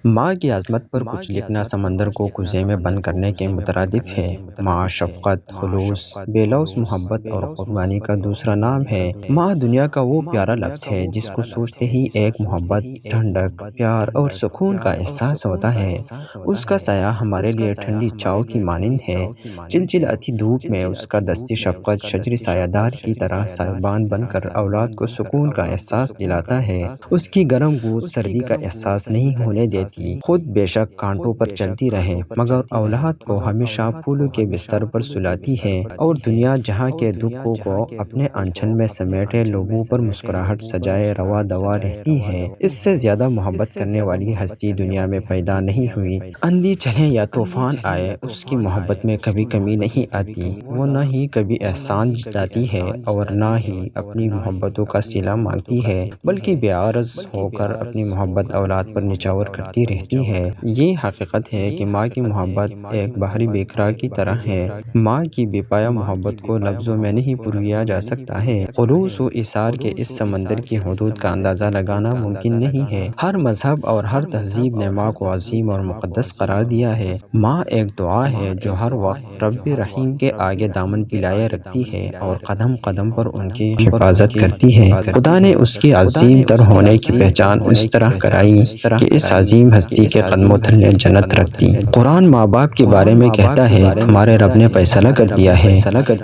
ماں کی عظمت پر کچھ لکھنا سمندر کو کوزے میں بند کرنے کے مترادف ہے۔ ماں شفقت، خلوص، بے لوث محبت اور قربانی کا دوسرا نام ہے۔ ماں دنیا کا وہ پیارا لفظ ہے جس کو سوچتے ہی ایک محبت، ٹھنڈک، پیار اور سکون کا احساس ہوتا ہے۔ اس کا سایہ ہمارے لیے ٹھنڈی چھاؤں کی مانند ہے۔ چلچلاتی دھوپ میں اس کا دستی شفقت شجر سایہ دار کی طرح سائبان بن کر اولاد کو سکون کا احساس دلاتا ہے۔ اس کی گرم گود سردی کا احساس نہیں ہونے دیتی۔ خود بے شک کانٹوں پر چلتی رہے مگر اولاد کو ہمیشہ پھولوں کے بستر پر سلاتی ہے اور دنیا جہاں کے دکھوں کو اپنے آنچل میں سمیٹے لوگوں پر مسکراہٹ سجائے روا دوا رہتی ہے۔ اس سے زیادہ محبت کرنے والی ہستی دنیا میں پیدا نہیں ہوئی۔ آندھی چلے یا طوفان آئے، اس کی محبت میں کبھی کمی نہیں آتی۔ وہ نہ ہی کبھی احسان جتاتی ہے اور نہ ہی اپنی محبتوں کا صلہ مانگتی ہے، بلکہ بے عرض ہو کر اپنی محبت اولاد پر نچھاور کرتی رہتی ہے۔ یہ حقیقت ہے کہ ماں کی محبت ایک بحری بیکرا کی طرح ہے۔ ماں کی بے پایا محبت کو لفظوں میں نہیں پرویا جا سکتا ہے۔ خلوص و ایثار کے اس سمندر کی حدود کا اندازہ لگانا ممکن نہیں ہے۔ ہر مذہب اور ہر تہذیب نے ماں کو عظیم اور مقدس قرار دیا ہے۔ ماں ایک دعا ہے جو ہر وقت رب رحیم کے آگے دامن پھیلائے رکھتی ہے اور قدم قدم پر ان کی حفاظت کرتی ہے۔ خدا نے اس کی عظیم تر ہونے کی پہچان اس طرح کرائی کہ اس عظیم ہستی کے قدموں تلے جنت رکھ دی۔ قرآن ماں باپ کے بارے میں کہتا ہے، ہمارے رب نے فیصلہ کر دیا ہے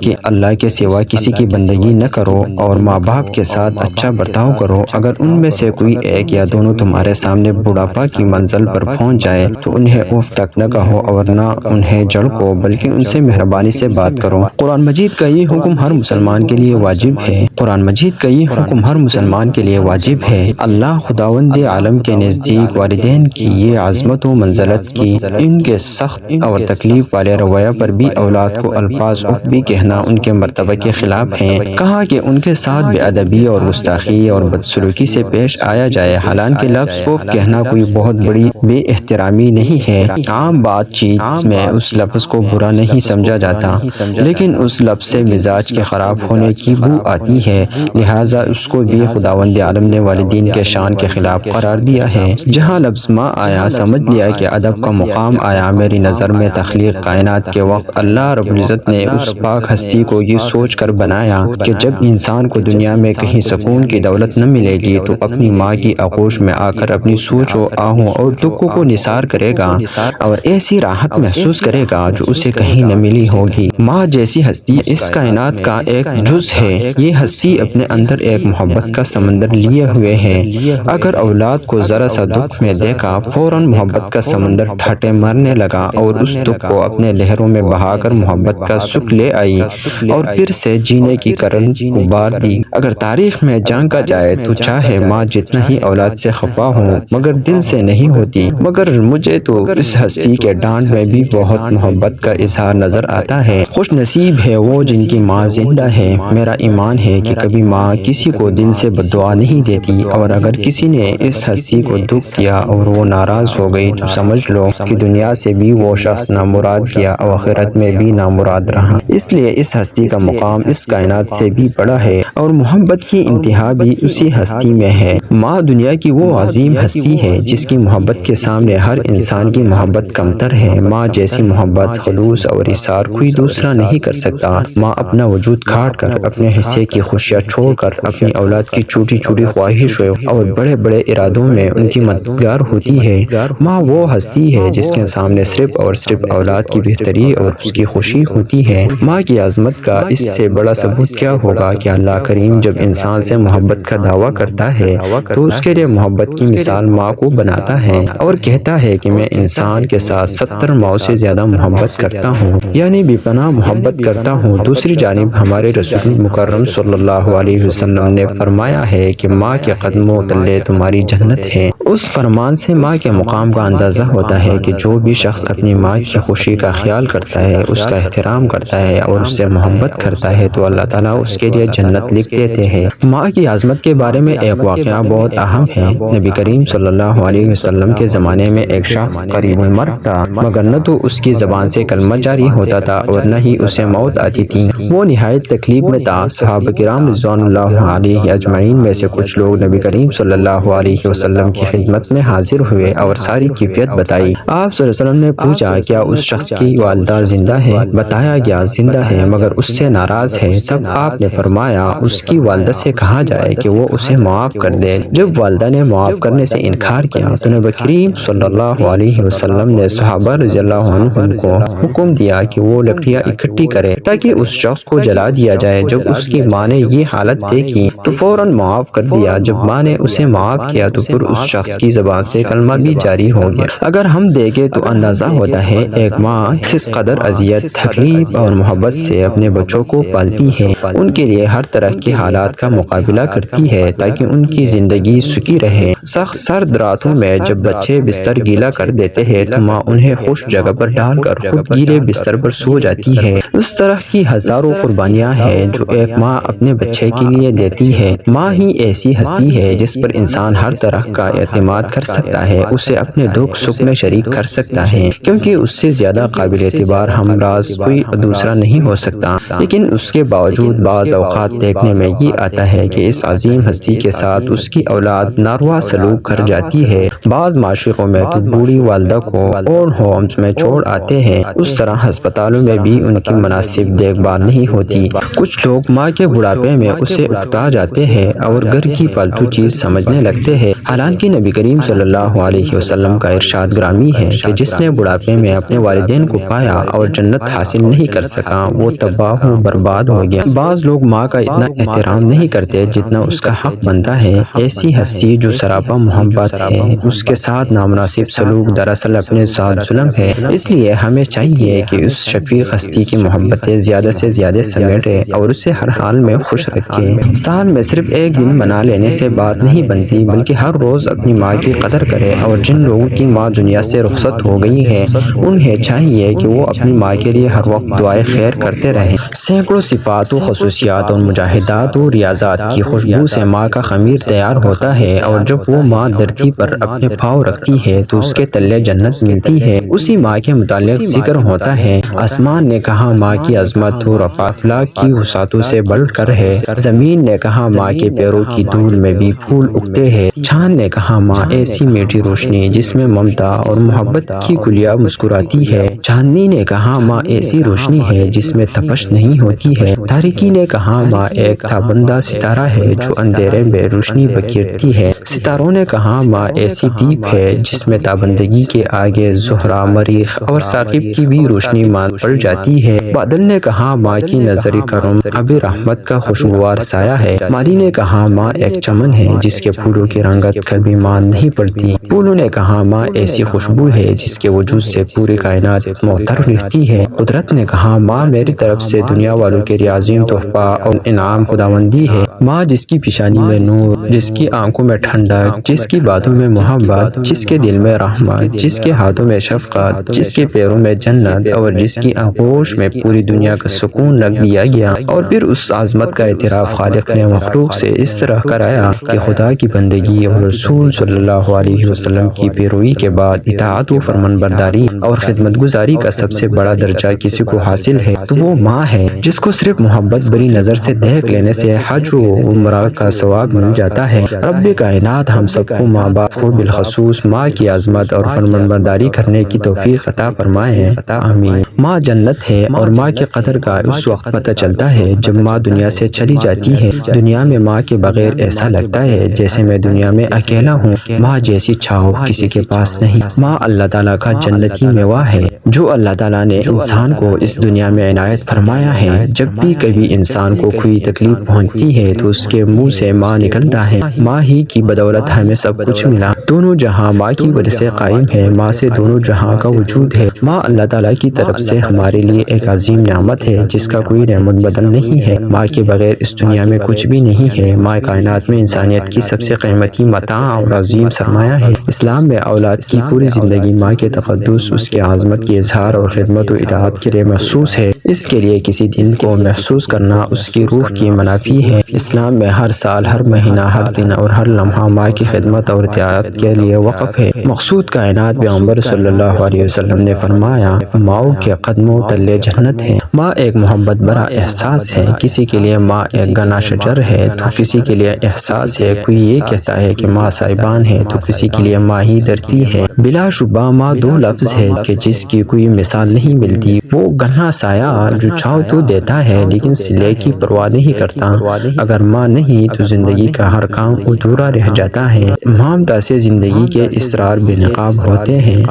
کہ اللہ کے سوا کسی کی بندگی نہ کرو اور ماں باپ کے ساتھ اچھا برتاؤ کرو۔ اگر ان میں سے کوئی ایک یا دونوں تمہارے سامنے بڑھاپا کی منزل پر پہنچ جائے تو انہیں اف تک نہ کہو اور نہ انہیں جھڑکو، بلکہ ان سے مہربانی سے بات کرو۔ قرآن مجید کا یہ حکم ہر مسلمان کے لیے واجب ہے۔ قرآن مجید کا یہ حکم ہر مسلمان کے لیے واجب ہے۔ اللہ خداوند عالم کے نزدیک والدین کی یہ عظمت و منزلت کی ان کے سخت اور تکلیف والے رویہ پر بھی اولاد کو الفاظ اف بھی کہنا ان کے مرتبہ کے خلاف ہے۔ کہا کہ ان کے ساتھ بے ادبی اور گستاخی اور بدسلوکی سے پیش آیا جائے، حالانکہ لفظ اف کہنا کوئی بہت بڑی بے احترامی نہیں ہے۔ عام بات چیت میں اس لفظ کو برا نہیں سمجھا جاتا، لیکن اس لفظ سے مزاج کے خراب ہونے کی بو آتی ہے، لہٰذا اس کو بھی خداوند عالم نے والدین کے شان کے خلاف قرار دیا ہے۔ جہاں لفظ ماں آیا، سمجھ لیا کہ ادب کا مقام آیا۔ میری نظر میں تخلیق کائنات کے وقت اللہ رب العزت نے اس پاک ہستی کو یہ سوچ کر بنایا کہ جب انسان کو دنیا میں کہیں سکون کی دولت نہ ملے گی تو اپنی ماں کی آغوش میں آ کر اپنی سوچ و آہوں اور دکھوں کو نثار کرے گا اور ایسی راحت محسوس کرے گا جو اسے کہیں نہ ملی ہوگی۔ ماں جیسی ہستی اس کائنات کا ایک جز ہے۔ یہ ہستی اپنے اندر ایک محبت کا سمندر لیے ہوئے ہے۔ اگر اولاد کو ذرا سا دکھ میں دیکھا، فوراً محبت کا سمندر ٹھاٹھے مارنے لگا اور اس دکھ کو اپنے لہروں میں بہا کر محبت کا سکھ لے آئی اور پھر سے جینے کی کرن ابار دی۔ اگر تاریخ میں جھانکا جائے تو چاہے ماں جتنا ہی اولاد سے خفا ہو مگر دل سے نہیں ہوتی، مگر مجھے تو اس ہستی کے ڈانٹ میں بھی بہت محبت کا اظہار نظر آتا ہے۔ خوش نصیب ہے وہ جن کی ماں زندہ ہے۔ میرا ایمان ہے کہ کبھی ماں کسی کو دل سے بد دعا نہیں دیتی، اور اگر کسی نے اس ہستی کو دکھ دیا اور وہ ناراض ہو گئی تو سمجھ لو کہ دنیا سے بھی وہ شخص نامراد گیا اور آخرت میں بھی نامراد رہا۔ اس لیے اس ہستی کا مقام اس کائنات سے بھی بڑا ہے اور محبت کی انتہا بھی اسی ہستی میں ہے۔ ماں دنیا کی وہ عظیم ہستی ہے جس کی محبت کے سامنے ہر انسان کی محبت کمتر ہے۔ ماں جیسی محبت، خلوص اور ایثار کوئی دوسرا نہیں کر سکتا۔ ماں اپنا وجود کاٹ کر، اپنے حصے کی خوشیاں چھوڑ کر، اپنی اولاد کی چھوٹی چھوٹی خواہشوں اور بڑے بڑے ارادوں میں ان کی مددگار ہوتی ہے۔ ماں وہ ہستی ہے جس کے سامنے صرف اور صرف اولاد کی بہتری اور اس کی خوشی ہوتی ہے۔ ماں کی عظمت کا اس سے بڑا ثبوت کیا ہوگا کہ اللہ کریم جب انسان سے محبت کا دعویٰ کرتا ہے تو اس کے لیے محبت کی مثال ماں کو بناتا ہے اور کہتا ہے کہ میں انسان کے ساتھ 70 ماؤں سے زیادہ محبت کرتا ہوں، یعنی بے پناہ محبت کرتا ہوں۔ دوسری جانب ہمارے رسول مکرم صلی اللہ علیہ وسلم نے فرمایا ہے کہ ماں کے قدموں تلے تمہاری جنت ہے۔ اس فرمان سے ماں کے مقام کا اندازہ ہوتا ہے کہ جو بھی شخص اپنی ماں کی خوشی کا خیال کرتا ہے، اس کا احترام کرتا ہے اور اس سے محبت کرتا ہے تو اللہ تعالیٰ اس کے لیے جنت لکھ دیتے ہیں۔ ماں کی عظمت کے بارے میں ایک واقعہ بہت اہم ہے۔ نبی کریم صلی اللہ علیہ وسلم کے زمانے میں ایک شخص قریب المرگ تھا، مگر نہ تو اس کی زبان سے کلمہ جاری ہوتا تھا اور نہ ہی اسے موت آتی تھی۔ وہ نہایت تکلیف میں تھا۔ صحابہ کرام رضوان اللہ علیہم اجمعین میں سے کچھ لوگ نبی کریم صلی اللہ علیہ وسلم کی خدمت میں حاضر ہوئے اور ساری کیفیت بتائی۔ آپ صلی اللہ علیہ وسلم نے پوچھا کیا اس شخص کی والدہ زندہ ہے؟ بتایا گیا زندہ ہے مگر اس سے ناراض ہے۔ تب آپ نے فرمایا اس کی والدہ سے کہا جائے کہ وہ اسے معاف کر دے۔ جب والدہ نے معاف کرنے سے انکار کیا تو نبی کریم صلی اللہ علیہ وسلم نے صحابہ رضی اللہ عنہم کو حکم دیا کہ وہ لکڑیاں اکٹھی کرے تاکہ اس شخص کو جلا دیا جائے۔ جب اس کی ماں نے یہ حالت دیکھی تو فوراً معاف کر دیا۔ جب ماں نے اسے معاف کیا تو پھر اس شخص کی زبان سے کلمہ بھی جاری ہو گیا۔ اگر ہم دیکھیں تو اندازہ ہوتا ہے ایک ماں کس قدر اذیت، تکلیف اور محبت سے اپنے بچوں کو پالتی ہے، ان کے لیے ہر طرح کے حالات کا مقابلہ کرتی ہے تاکہ ان کی زندگی سکھی رہے۔ سخت سرد راتوں میں جب بچے بستر گیلا کر دیتے ہیں تو ماں انہیں خوش جگہ پر ڈال کر خود گیلے بستر پر سو جاتی ہے۔ اس طرح کی ہزاروں قربانیاں ہیں جو ایک ماں اپنے بچے کے لیے دیتی ہے۔ ماں ہی ایسی ہستی ہے جس پر انسان ہر طرح کا اعتماد کر سکتا ہے، اسے اپنے دکھ سکھ میں شریک کر سکتا ہے، کیونکہ اس سے زیادہ قابل اعتبار ہمراز کوئی دوسرا نہیں ہو سکتا۔ لیکن اس کے باوجود بعض اوقات دیکھنے میں یہ آتا ہے کہ اس عظیم ہستی کے ساتھ اس کی اولاد ناروا سلوک کر جاتی ہے۔ بعض معاشروں میں تو بوڑھی والدہ کو اولڈ ہومز میں چھوڑ آتے ہیں، اس طرح ہسپتالوں میں بھی ان کی مناسب دیکھ بھال نہیں ہوتی۔ کچھ لوگ ماں کے بڑھاپے میں اسے اکتا جاتے ہیں اور گھر کی فالتو چیز سمجھنے لگتے ہیں، حالانکہ نبی کریم صلی اللہ علیہ وسلم کا ارشاد گرامی ہے کہ جس نے بڑھاپے میں اپنے والدین کو پایا اور جنت حاصل نہیں کر سکا وہ تباہ و برباد ہو گیا۔ بعض لوگ ماں کا اتنا احترام نہیں کرتے جتنا اس کا حق بنتا ہے۔ ایسی ہستی جو سراپا محبت ہے، اس کے ساتھ نامناسب سلوک دراصل اپنے ساتھ ظلم ہے۔ اس لیے ہمیں چاہیے کہ اس شفیق ہستی کی محبتیں زیادہ سے زیادہ سمیٹے اور اسے ہر حال میں خوش رکھے۔ سال میں صرف ایک دن منا لینے سے بات نہیں بنتی، بلکہ ہر روز اپنی ماں کی قدر کرے، اور جن لوگوں کی ماں دنیا سے رخصت ہو گئی ہے انہیں چاہیے کہ وہ اپنی ماں کے لیے ہر وقت دعائیں خیر کرتے رہیں۔ سینکڑوں صفات و خصوصیات اور مجاہدات و ریاضات کی خوشبو سے ماں کا خمیر تیار ہوتا ہے، اور جب وہ ماں دھرتی پر اپنے پاؤں رکھتی ہے تو اس کے تلے جنت ملتی ہے۔ اسی ماں کے متعلق ذکر ہوتا ہے، آسمان نے کہا ماں کی عظمت و رفعت افلاک کی وسعتوں سے بڑھ کر ہے، زمین نے کہا ماں کے پیروں کی دھول میں بھی پھول اگتے ہیں، چاند نے کہا ماں ایسی میٹھی روشنی جس میں ممتا اور محبت کی گلیاں مسکراتی ہے، چاندنی نے کہا ماں ایسی روشنی ہے جس میں تپش نہیں ہوتی ہے، تاریکی نے کہا ماں ایک تابندہ ستارہ ہے جو اندھیرے میں روشنی بکھیرتی ہے، ستاروں نے کہا ماں ایسی دیپ ہے جس میں تابندگی کے آگے زہرہ، مریخ اور ثاقب کی بھی روشنی ماند پڑ جاتی ہے، بادل نے کہا ماں کی نظر کرم اب رحمت کا خوشگوار سایہ ہے، مالی نے کہا ماں ایک چمن ہے جس کے پھولوں کی رنگت کبھی ماند نہیں پڑتی، پھولوں نے کہا ماں ایسی خوشبو ہے جس کے وجود سے پوری کائنات معطر رہتی ہے، قدرت نے کہا ماں میری طرف سے دنیا والوں کے لیے عظیم تحفہ اور انعام خداوندی ہے، ماں جس کی پیشانی میں نور، جس کی آنکھوں میں ٹھنڈک، جس کی باتوں میں محبت، جس کے دل میں رحمت، جس کے ہاتھوں میں شفقت، جس کے پیروں میں جنت اور جس کی آغوش میں پوری دنیا کا سکون رکھ دیا گیا۔ اور پھر اس عظمت کا اعتراف خالق نے مخلوق سے اس طرح کرایا کہ خدا کی بندگی اور رسول صلی اللہ علیہ وسلم کی پیروی کے بعد اطاعت و فرمانبرداری اور خدمت گزاری کا سب سے بڑا درجہ کسی کو حاصل ہے تو وہ ماں ہے، جس کو صرف محبت بری نظر سے دیکھ لینے سے حج و عمرہ کا ثواب مل جاتا ہے۔ رب کائنات ہم سب کو ماں باپ کو بالخصوص ماں کی عظمت اور فرمانبرداری کرنے کی توفیق عطا فرمائے، آمین۔ ماں جنت ہے، اور ماں کی قدر کا اس وقت پتہ چلتا ہے جب ماں دنیا سے چلی جاتی ہے۔ دنیا میں ماں کے بغیر ایسا لگتا ہے جیسے میں دنیا میں اکیلا ہوں، ماں جیسی چھاؤ کسی کے پاس نہیں۔ ماں اللہ تعالیٰ کا جنتی میوہ ہے جو اللہ تعالیٰ نے انسان کو اس دنیا میں عنایت فرمایا ہے۔ جب بھی کبھی انسان کو کوئی تکلیف پہنچتی ہے تو اس کے منہ سے ماں نکلتا ہے، ماں ہی کی بدولت ہمیں سب کچھ ملا، دونوں جہاں ماں کی وجہ سے قائم ہے، ماں سے دونوں جہاں کا وجود ہے۔ ماں اللہ تعالیٰ کی طرف سے ہمارے لیے ایک عظیم نعمت ہے جس کا کوئی نعمت بدل نہیں ہے۔ ماں کے بغیر اس دنیا میں کچھ بھی نہیں ہے۔ ماں کائنات میں انسانیت کی سب سے قیمتی متاع اور عظیم سرمایہ ہے۔ اسلام میں اولاد کی پوری زندگی ماں کے تقدس، اس کی عظمت کی اظہار اور خدمت و اطاعت کے لیے مخصوص ہے۔ اس کے لیے کسی دن کو محسوس کرنا اس کی روح کی منافی ہے۔ اسلام میں ہر سال، ہر مہینہ، ہر دن اور ہر لمحہ ماں کی خدمت اور اطاعت کے لیے وقف ہے۔ مقصود کائنات پیغمبر صلی اللہ علیہ وسلم نے فرمایا، ماؤں کے قدموں تلے جنت ہے۔ ماں ایک محبت بڑا احساس ہے۔ کسی کے لیے ماں ایک گنا شجر ہے تو کسی کے لیے احساس ہے۔ کوئی یہ کہتا ہے کہ ماں سائبان ہے تو کسی کے لیے ماں ہی دھرتی ہے۔ بلا شبہ ماں دو لفظ ہے کہ جس کی کوئی مثال نہیں ملتی۔ وہ گھنا سایہ جو چاہو تو دیتا ہے لیکن صلے کی پرواہ نہیں کرتا۔ اگر ماں نہیں تو زندگی کا ہر کام ادھورا رہ جاتا ہے۔ ممتا سے زندگی کے اسرار بے نقاب ہوتے ہیں۔